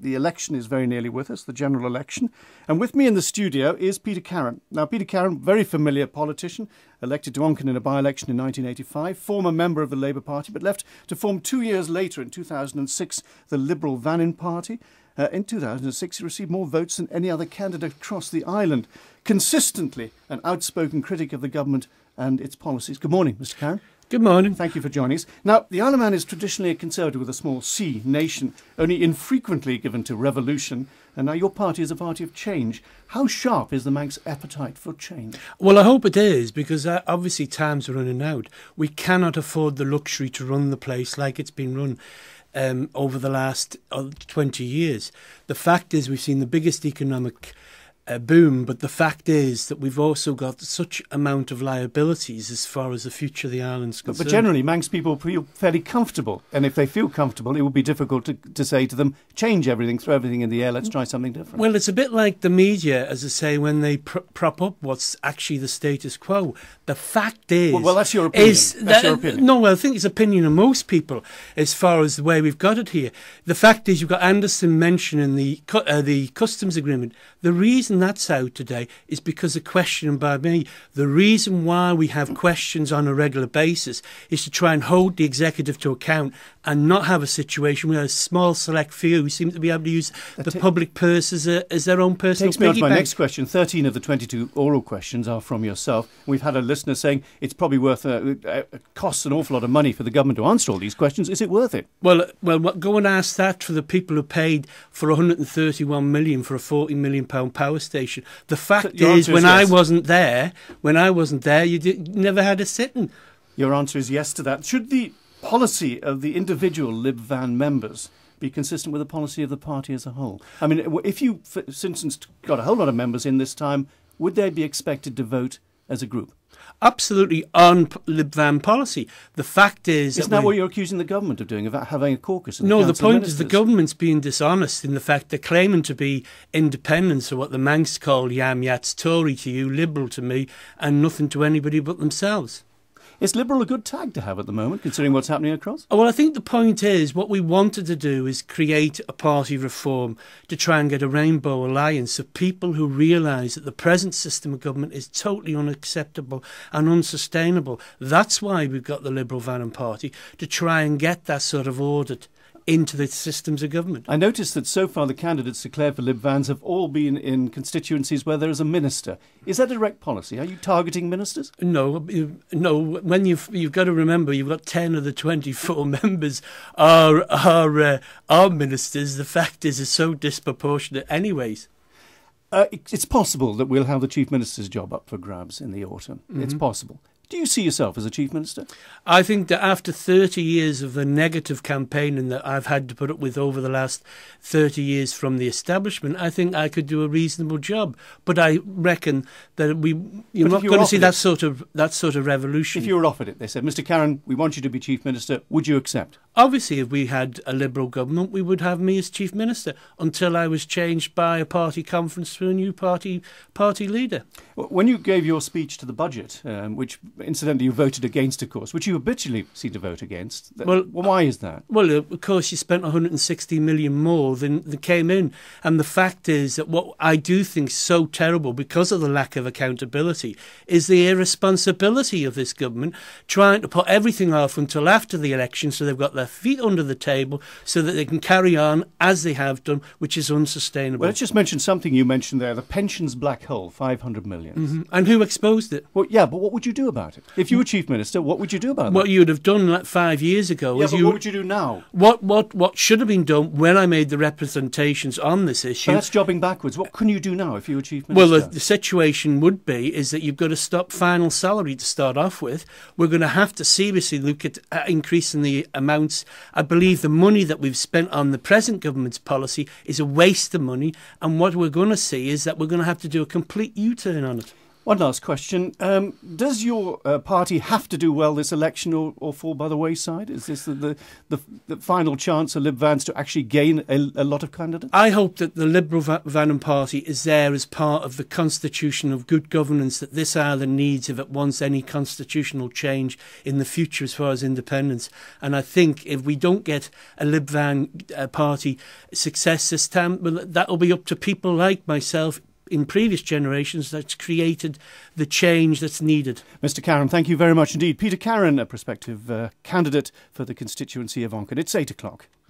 the election is very nearly with us, the general election. And with me in the studio is Peter-Karran. Now, Peter-Karran, very familiar politician, elected to Onchan in a by-election in 1985, former member of the Labour Party, but left to form 2 years later, in 2006, the Liberal Vannin Party. In 2006, he received more votes than any other candidate across the island. Consistently an outspoken critic of the government and its policies. Good morning, Mr. Karran. Good morning. Thank you for joining us. Now, the Isle of Man is traditionally a conservative with a small c nation, only infrequently given to revolution. And now your party is a party of change. How sharp is the Manx appetite for change? Well, I hope it is, because obviously time's running out. We cannot afford the luxury to run the place like it's been run over the last 20 years. The fact is we've seen the biggest economic boom, but the fact is that we've also got such amount of liabilities as far as the future of the island's concerned. But generally, Manx people feel fairly comfortable, and if they feel comfortable, it would be difficult to say to them, change everything, throw everything in the air, let's try something different. Well, it's a bit like the media, as I say, when they prop up what's actually the status quo. The fact is... Well, that's your opinion. That's your opinion. No, well, I think it's opinion of most people as far as the way we've got it here. The fact is you've got Anderson mentioning the customs agreement. The reason that's out today is because of questioning by me. The reason why we have questions on a regular basis is to try and hold the executive to account and not have a situation where a small select few who seem to be able to use the public purse as their own personal takes me on to my bank. next question. 13 of the 22 oral questions are from yourself. We've had a listener saying it's probably worth costs an awful lot of money for the government to answer all these questions. Is it worth it? Well, go and ask that for the people who paid for 131 million for a 40 million pound power station. The fact is, when I wasn't there, you never had a sitting. Your answer is yes to that. Should the policy of the individual Lib Van members be consistent with the policy of the party as a whole? I mean, if you, for instance, got a whole lot of members in this time, would they be expected to vote as a group? Absolutely on Lib Van policy. The fact is... Isn't that what you're accusing the government of doing, of having a caucus? No, the point is the government's being dishonest in the fact they're claiming to be independents, or what the Manx call Yam Yats Tory to you, Liberal to me, and nothing to anybody but themselves. Is Liberal a good tag to have at the moment, considering what's happening across? Well, I think the point is what we wanted to do is create a party reform to try and get a rainbow alliance of people who realise that the present system of government is totally unacceptable and unsustainable. That's why we've got the Liberal Vannin Party, to try and get that sort of audit into the systems of government. I noticed that so far the candidates declared for Lib Vans have all been in constituencies where there is a minister. Is that a direct policy? Are you targeting ministers? No. When you've got to remember, you've got 10 of the 24 members are ministers. The fact is, it's so disproportionate, anyways. It's possible that we'll have the Chief Minister's job up for grabs in the autumn. Mm-hmm. It's possible. Do you see yourself as a Chief Minister? I think that after 30 years of the negative campaigning that I've had to put up with over the last 30 years from the establishment, I think I could do a reasonable job. But I reckon that you're not going to see that sort of revolution. If you were offered it, they said, Mr. Karran, we want you to be Chief Minister, would you accept? Obviously, if we had a Liberal government, we would have me as Chief Minister until I was changed by a party conference to a new party leader. When you gave your speech to the budget, which incidentally you voted against, of course, which you habitually seem to vote against, why is that? Well, of course, you spent 160 million more than came in. And the fact is that what I do think is so terrible because of the lack of accountability is the irresponsibility of this government trying to put everything off until after the election so they've got their feet under the table so that they can carry on as they have done, which is unsustainable. Well, let's just mention something you mentioned there, the pensions black hole, 500 million. Mm-hmm. And who exposed it? Well, yeah, but what would you do about it? If you were Chief Minister, what would you do about it? What you would have done like 5 years ago. Yeah, but what would you do now? What should have been done when I made the representations on this issue? But that's jobbing backwards. What can you do now if you were Chief Minister? Well, the situation would be is that you've got to stop final salary to start off with. We're going to have to seriously look at increasing the amounts. I believe the money that we've spent on the present government's policy is a waste of money, and what we're going to see is that we're going to have to do a complete U-turn on it. One last question. Does your party have to do well this election or fall by the wayside? Is this the final chance of Lib Vans to actually gain a lot of candidates? I hope that the Liberal Vannin Party is there as part of the constitution of good governance that this island needs if it wants any constitutional change in the future as far as independence. And I think if we don't get a Lib Van Party success this time, well, that will be up to people like myself in previous generations that's created the change that's needed. Mr. Karran, thank you very much indeed. Peter-Karran, a prospective candidate for the constituency of Onchan. It's 8 o'clock.